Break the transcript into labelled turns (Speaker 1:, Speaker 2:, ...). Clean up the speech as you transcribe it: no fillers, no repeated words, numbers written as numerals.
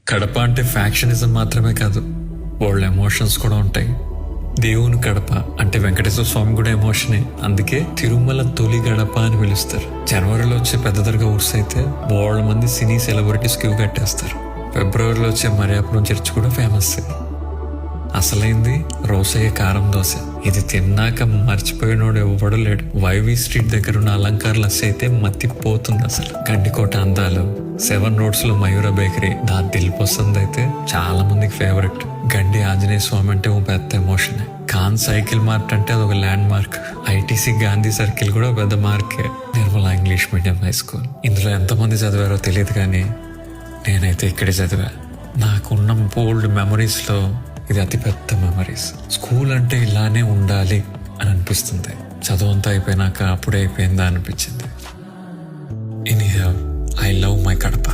Speaker 1: కడప అంటే ఫ్యాక్షనిజం మాత్రమే కాదు, వాళ్ళ ఎమోషన్స్ కూడా ఉంటాయి. దేవుని గడప అంటే వెంకటేశ్వర స్వామి కూడా ఎమోషనే. అందుకే తిరుమల తొలి గడప అని పిలుస్తారు. జనవరిలో వచ్చే పెద్ద దర్గా ఉర్స్ అయితే వాళ్ళ మంది సినీ సెలబ్రిటీస్ క్యూ కట్టేస్తారు. ఫిబ్రవరిలో వచ్చే మరియాపురం చర్చ్ కూడా ఫేమస్. అసలైంది రోసయ్య కారం దోశ. ఇది తిన్నాక మర్చిపోయినోడు ఎవడు లేడు. వైవి స్ట్రీట్ దగ్గర ఉన్న అలంకార లస్సీ అయితే మత్తిపోతుంది అసలు. గండికోట అందాలు, 7 రోడ్స్ లో మయూర బేకరీ, నా దిల్ పసంద్ అయితే చాలా మందికి ఫేవరెట్. గండి ఆంజనేయ స్వామి అంటే ఓ పెద్ద ఎమోషన్. ఖాన్ సైకిల్ మార్ట్ అంటే అదొక landmark. ITC Gandhi circle కూడా పెద్ద మార్కే. Nirmala English medium high school. ఇందులో ఎంతమంది చదివారో తెలియదు కానీ నేనైతే ఇక్కడే చదివా. నాకున్న బోల్డ్ మెమరీస్ లో ఇది అతి పెద్ద మెమరీస్. స్కూల్ అంటే ఇలానే ఉండాలి అని అనిపిస్తుంది. చదువు అంతా అయిపోయినాక అప్పుడే అయిపోయిందా అనిపించింది. Anyhow, I love my Kadapa.